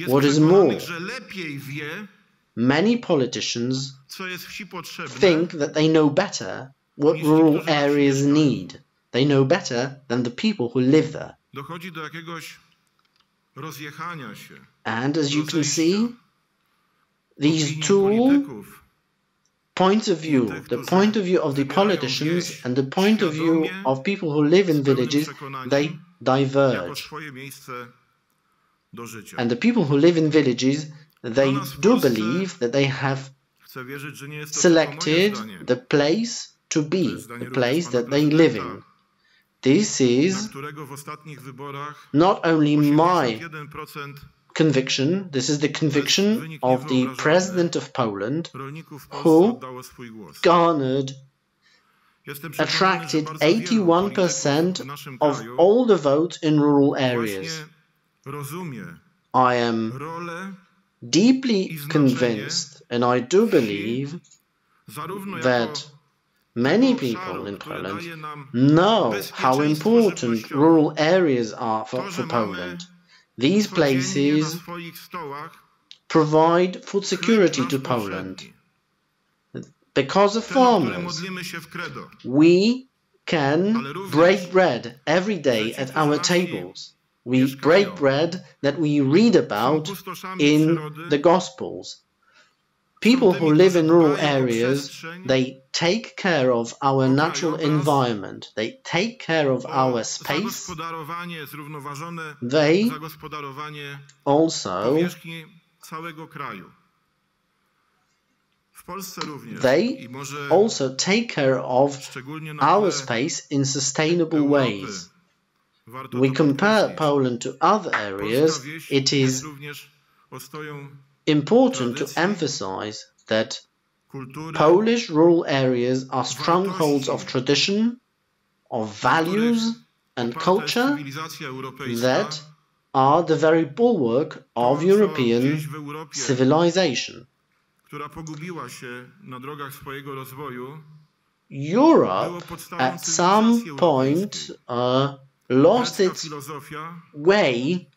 What is more, many politicians think that they know better what rural areas need. They know better than the people who live there. And as you can see, these two points of view, the point of view of the politicians and the point of view of people who live in villages, they diverge. And the people who live in villages, they do believe that they have selected the place to be, the place that they live in. This is not only my conviction, this is the conviction of the President of Poland, who attracted 81% of all the votes in rural areas. I am deeply convinced, and I do believe that many people in Poland know how important rural areas are for Poland. These places provide food security to Poland. Because of farmers, we can break bread every day at our tables. We break bread that we read about in the Gospels. People who live in rural areas, they take care of our natural environment, they take care of our space, they also take care of our space in sustainable ways. We compare Poland to other areas, it is important to emphasize that Polish rural areas are strongholds of tradition, of values and culture that are the very bulwark of European civilization. Europe at some point lost its way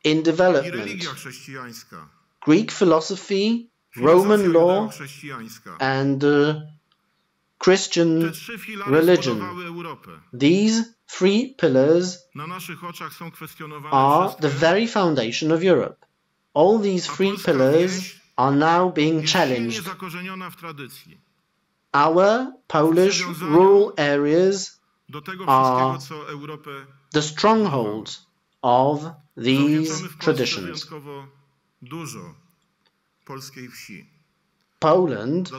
in development. Greek philosophy, Roman law, and Christian religion. These three pillars are the very foundation of Europe. All these three pillars are now being challenged. Our Polish rural areas are the strongholds of these traditions. Poland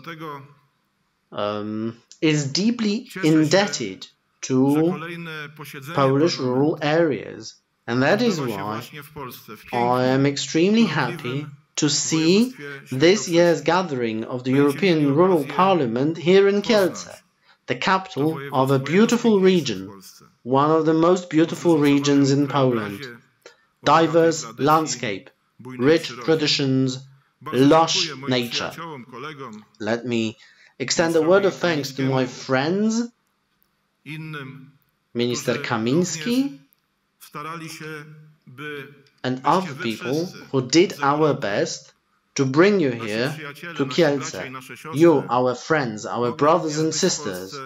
is deeply indebted to Polish rural areas, and that is why I am extremely happy to see this year's gathering of the European Rural Parliament here in Kielce, the capital of a beautiful region, one of the most beautiful regions in Poland. Diverse landscape, rich traditions, lush nature. Let me extend a word of thanks to my friends, Minister Kamiński, and other people who did our best to bring you here to Kielce. You, our friends, our brothers and sisters,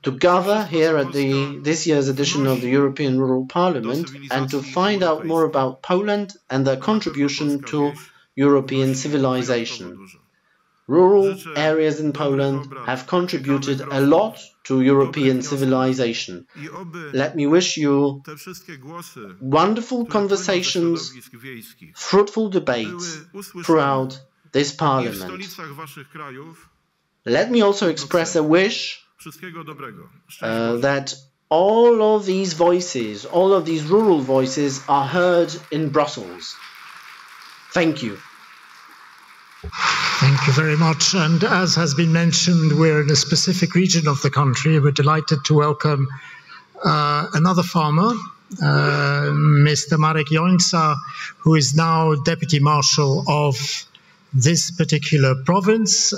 to gather here at this year's edition of the European Rural Parliament and to find out more about Poland and their contribution to European civilization. Rural areas in Poland have contributed a lot to European civilization. Let me wish you wonderful conversations, fruitful debates throughout this Parliament. Let me also express a wish that all of these voices, all of these rural voices are heard in Brussels. Thank you. Thank you very much. And as has been mentioned, we're in a specific region of the country. We're delighted to welcome another farmer, Mr. Marek Jońca, who is now Deputy Marshal of this particular province.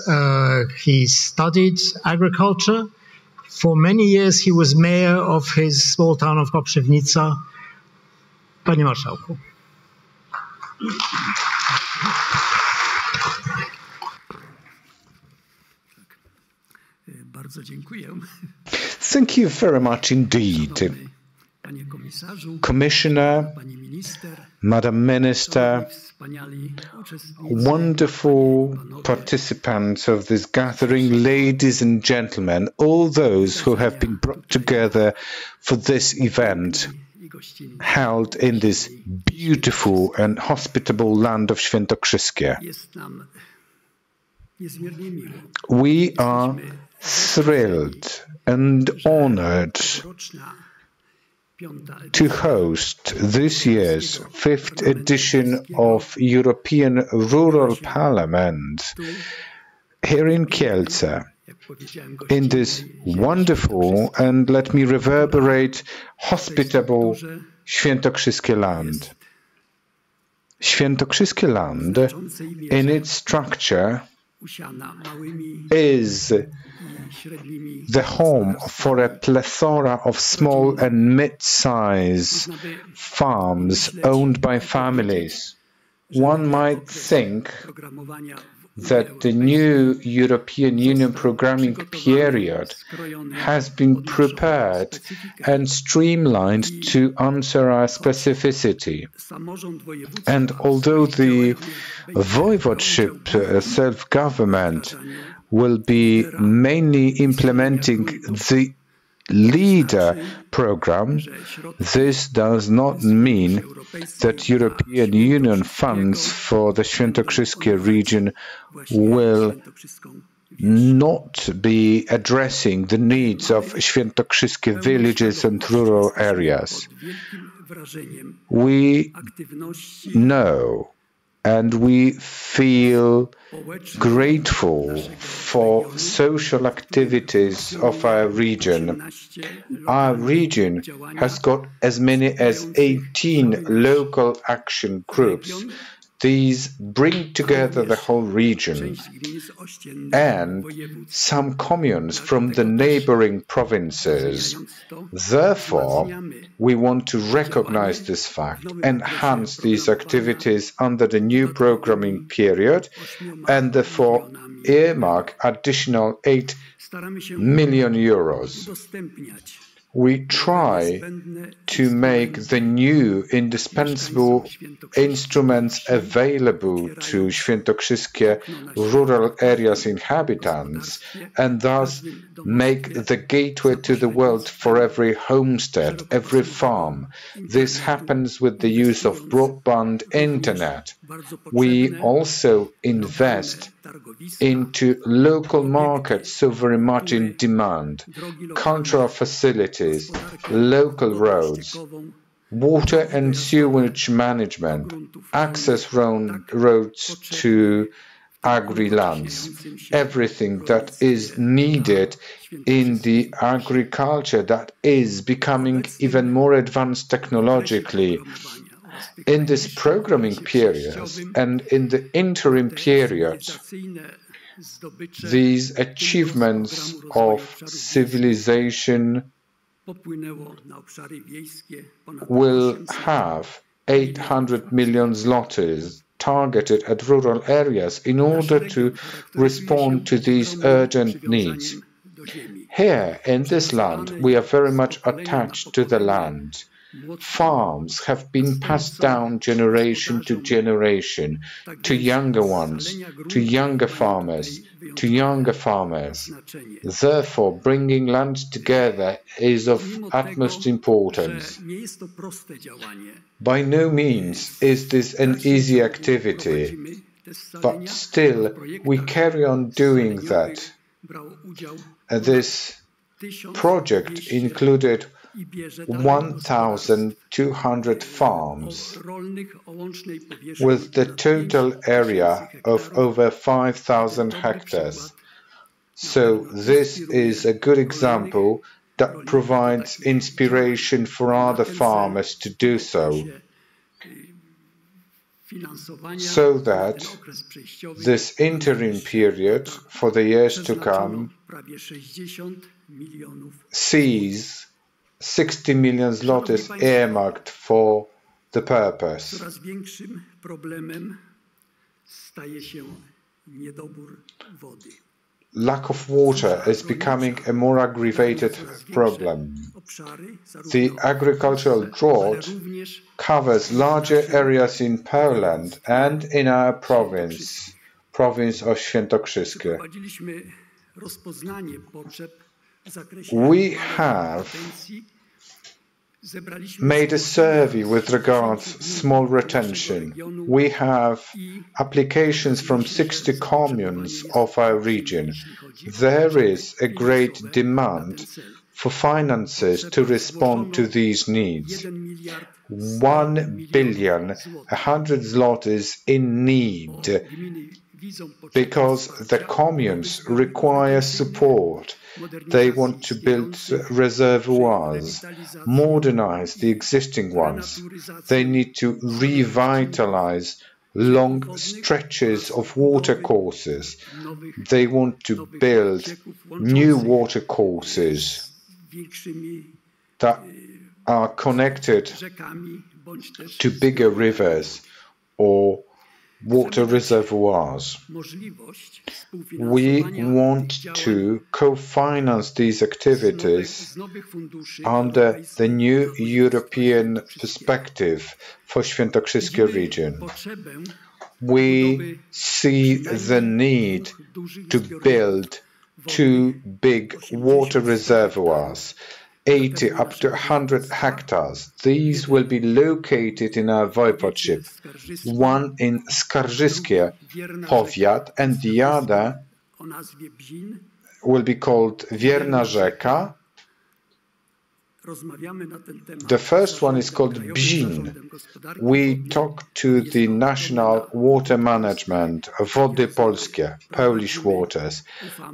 He studied agriculture. For many years, he was mayor of his small town of Koprzywnica. Panie Marszałku. Thank you very much indeed, Commissioner, Madam Minister, wonderful participants of this gathering, ladies and gentlemen, all those who have been brought together for this event held in this beautiful and hospitable land of Świętokrzyskie. We are thrilled and honored to host this year's 5th edition of European Rural Parliament here in Kielce, in this wonderful and, let me reverberate, hospitable Świętokrzyskie land. Świętokrzyskie land, in its structure, is the home for a plethora of small and mid-size farms owned by families. One might think that the new European Union programming period has been prepared and streamlined to answer our specificity. And although the voivodeship self-government will be mainly implementing the LEADER program, this does not mean that European Union funds for the Świętokrzyskie region will not be addressing the needs of Świętokrzyskie villages and rural areas. We know and we feel grateful for social activities of our region. Our region has got as many as 18 local action groups. These bring together the whole region and some communes from the neighboring provinces. Therefore, we want to recognize this fact, enhance these activities under the new programming period, and therefore earmark additional 8 million euros. We try to make the new indispensable instruments available to Świętokrzyskie rural areas inhabitants and thus make the gateway to the world for every homestead, every farm. This happens with the use of broadband internet. We also invest into local markets so very much in demand, cultural facilities, local roads, water and sewage management, access roads to agri-lands, everything that is needed in the agriculture that is becoming even more advanced technologically. In this programming period and in the interim period, these achievements of civilization will have 800 million zlotys targeted at rural areas in order to respond to these urgent needs. Here in this land, we are very much attached to the land. Farms have been passed down generation to generation, to younger ones, to younger farmers, to younger farmers. Therefore, bringing land together is of utmost importance. By no means is this an easy activity, but still we carry on doing that. This project included 1,200 farms with the total area of over 5,000 hectares. So this is a good example that provides inspiration for other farmers to do so, so that this interim period for the years to come sees 60 million zlotys earmarked for the purpose. Lack of water is becoming a more aggravated problem. The agricultural drought covers larger areas in Poland and in our province of Świętokrzyskie. We have made a survey with regards small retention. We have applications from 60 communes of our region. There is a great demand for finances to respond to these needs. 1 billion 100 zlotys in need, because the communes require support. They want to build reservoirs, modernize the existing ones. They need to revitalize long stretches of watercourses. They want to build new watercourses that are connected to bigger rivers or water reservoirs. We want to co-finance these activities under the new European perspective for Świętokrzyskie region. We see the need to build 2 big water reservoirs, 80 up to 100 hectares. These will be located in our voivodeship, one in Skarżyskie Powiat and the other will be called Wierna Rzeka. The first one is called Bzin. We talk to the National Water Management, Wody Polskie, Polish Waters.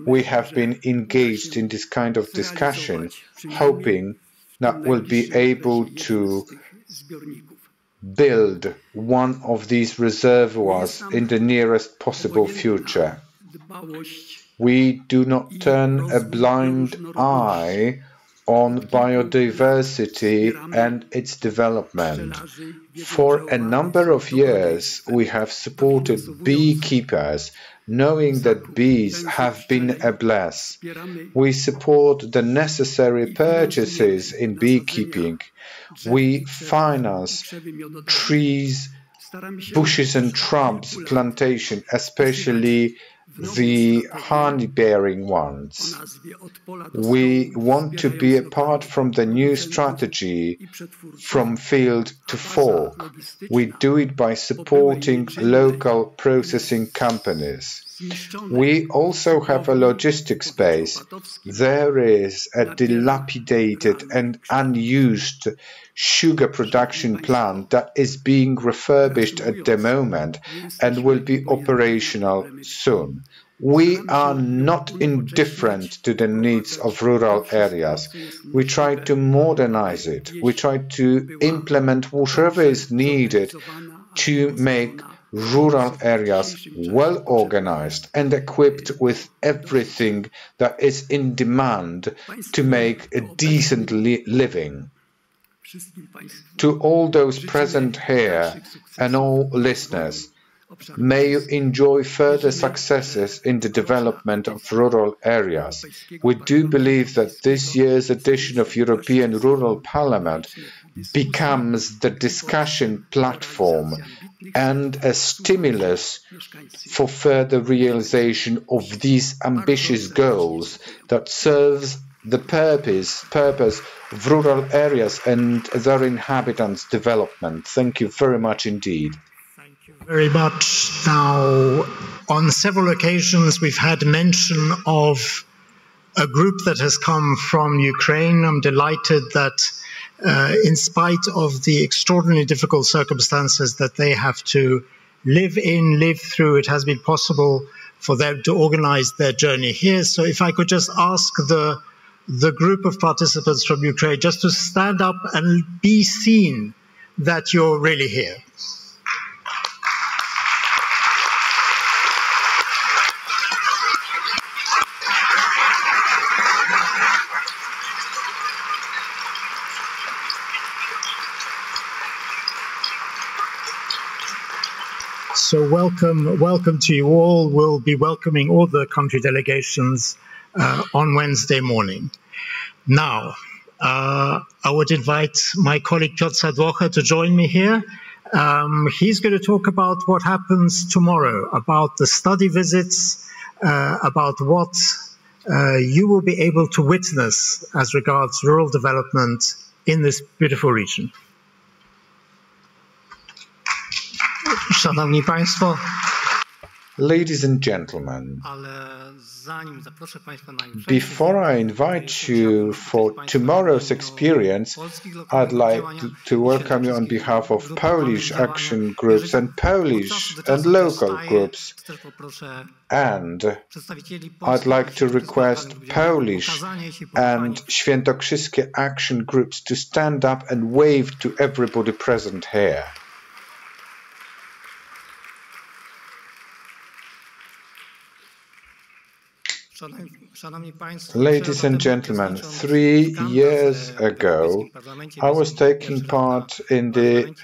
We have been engaged in this kind of discussion, hoping that we'll be able to build one of these reservoirs in the nearest possible future. We do not turn a blind eye on biodiversity and its development. For a number of years, we have supported beekeepers, knowing that bees have been a bless. We support the necessary purchases in beekeeping. We finance trees, bushes and shrubs plantation, especially the honey-bearing ones. We want to be apart from the new strategy from field to fork. We do it by supporting local processing companies. We also have a logistics base. There is a dilapidated and unused sugar production plant that is being refurbished at the moment and will be operational soon. We are not indifferent to the needs of rural areas. We try to modernize it. We try to implement whatever is needed to make rural areas well organized and equipped with everything that is in demand to make a decent living. To all those present here and all listeners, may you enjoy further successes in the development of rural areas. We do believe that this year's edition of European Rural Parliament becomes the discussion platform and a stimulus for further realization of these ambitious goals that serves the purpose of rural areas and their inhabitants' development. Thank you very much indeed. Very much. Now, on several occasions, we've had mention of a group that has come from Ukraine. I'm delighted that in spite of the extraordinarily difficult circumstances that they have to live through, it has been possible for them to organize their journey here. So if I could just ask the group of participants from Ukraine just to stand up and be seen that you're really here. So welcome to you all. We'll be welcoming all the country delegations on Wednesday morning. Now, I would invite my colleague Piotr Sadłocha to join me here. He's going to talk about what happens tomorrow, about the study visits, about what you will be able to witness as regards rural development in this beautiful region. Szanowni Państwo, ladies and gentlemen, before I invite you for tomorrow's experience, I'd like to welcome you on behalf of Polish action groups and Polish and local groups. And I'd like to request Polish and Świętokrzyskie action groups to stand up and wave to everybody present here. Ladies and gentlemen, 3 years ago, I was taking part in the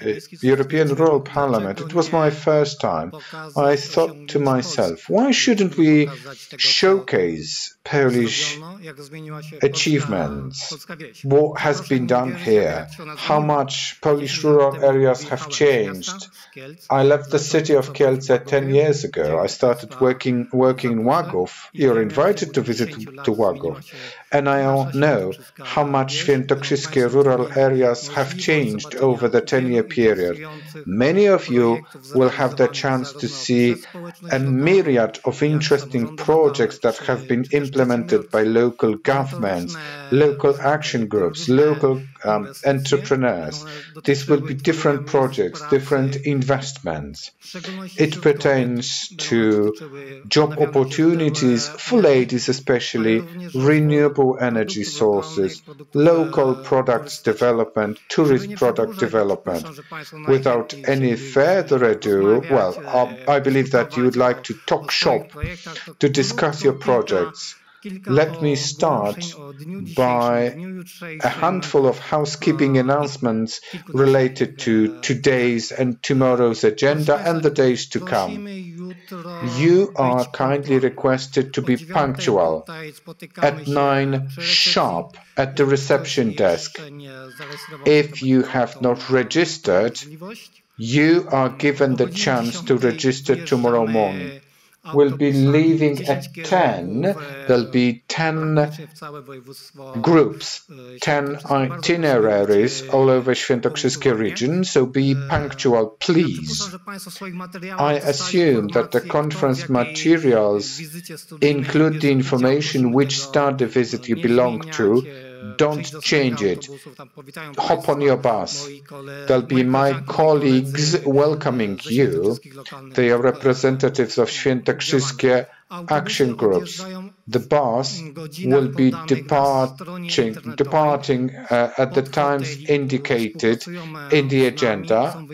European Rural Parliament. It was my first time. I thought to myself, why shouldn't we showcase Polish achievements? What has been done here? How much Polish rural areas have changed? I left the city of Kielce 10 years ago. I started working in Łagów. You're invited to visit to Łagów. And I know how much Świętokrzyskie rural areas have changed over the 10-year period. Many of you will have the chance to see a myriad of interesting projects that have been implemented by local governments, local action groups, local entrepreneurs. These will be different projects, different investments. It pertains to job opportunities for ladies especially, renewable energy sources, local products development, tourist product development. Without any further ado, well, I believe that you would like to talk shop to discuss your projects. Let me start by a handful of housekeeping announcements related to today's and tomorrow's agenda and the days to come. You are kindly requested to be punctual at 9 sharp at the reception desk. If you have not registered, you are given the chance to register tomorrow morning. We'll be leaving at 10. There'll be 10 groups, 10 itineraries all over Świętokrzyskie region, so be punctual, please. I assume that the conference materials include the information which study visit you belong to. Don't change it. Hop on your bus. There'll be my colleagues welcoming you. They are representatives of Świętokrzyskie action groups. The bus will be departing at the times indicated in the agenda.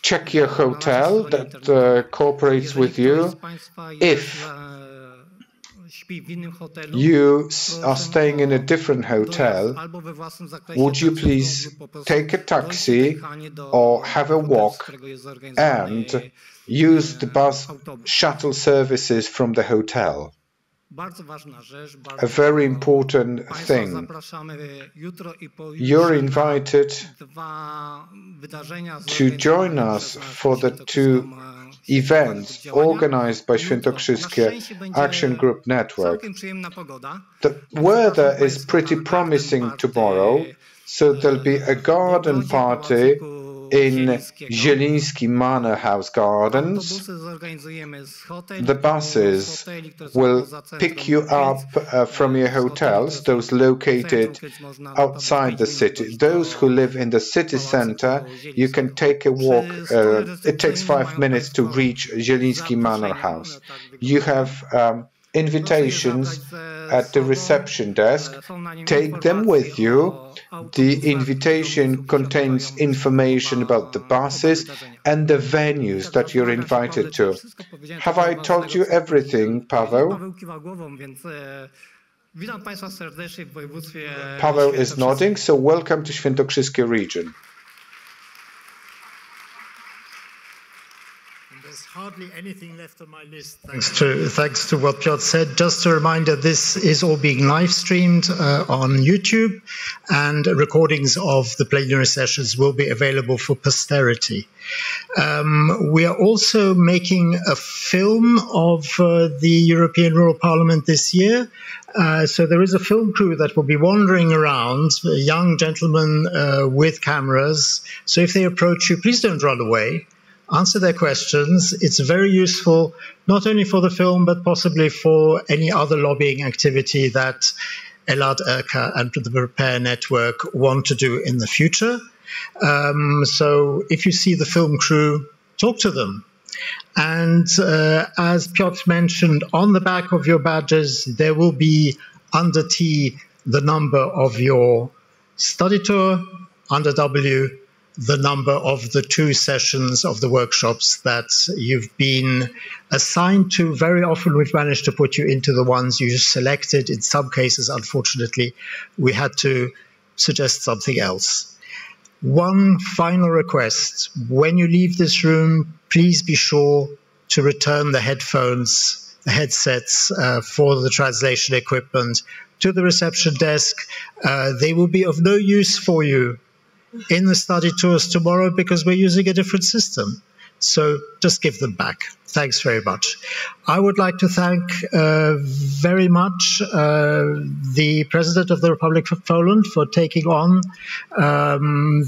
Check your hotel that cooperates with you. If you are staying in a different hotel, would you please take a taxi or have a walk and use the bus shuttle services from the hotel? A very important thing. You're invited to join us for the 2 events organized by Świętokrzyskie Action Group Network. The weather is pretty promising tomorrow, so there'll be a garden party in Zieliński Manor House Gardens. The buses will pick you up from your hotels, those located outside the city. Those who live in the city center, you can take a walk. It takes 5 minutes to reach Zieliński Manor House. You have invitations at the reception desk. Take them with you. The invitation contains information about the buses and the venues that you're invited to. Have I told you everything, Paweł? Paweł is nodding, so welcome to Świętokrzyskie region. Hardly anything left on my list, thanks to what Piotr said. Just a reminder, this is all being live streamed on YouTube, and recordings of the plenary sessions will be available for posterity. We are also making a film of the European Rural Parliament this year. So there is a film crew that will be wandering around, young gentlemen with cameras. So if they approach you, please don't run away. Answer their questions. It's very useful, not only for the film, but possibly for any other lobbying activity that Elad Erka and the Repair Network want to do in the future. So if you see the film crew, talk to them. And as Piotr mentioned, on the back of your badges, there will be under T the number of your study tour, under W the number of the 2 sessions of the workshops that you've been assigned to. Very often we've managed to put you into the ones you selected. In some cases, unfortunately, we had to suggest something else. One final request. When you leave this room, please be sure to return the headphones, the headsets for the translation equipment to the reception desk. They will be of no use for you in the study tours tomorrow because we're using a different system. So just give them back. Thanks very much. I would like to thank very much the President of the Republic of Poland for taking on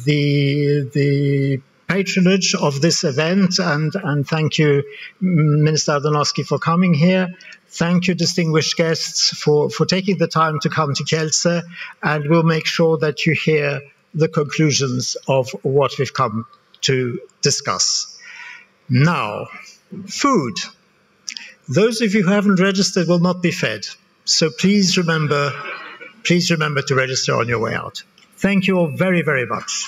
the patronage of this event, and thank you, Minister Ardanowski, for coming here. Thank you, distinguished guests, for taking the time to come to Kielce, and we'll make sure that you hear the conclusions of what we've come to discuss. Now, food. Those of you who haven't registered will not be fed. So please remember to register on your way out. Thank you all very, very much.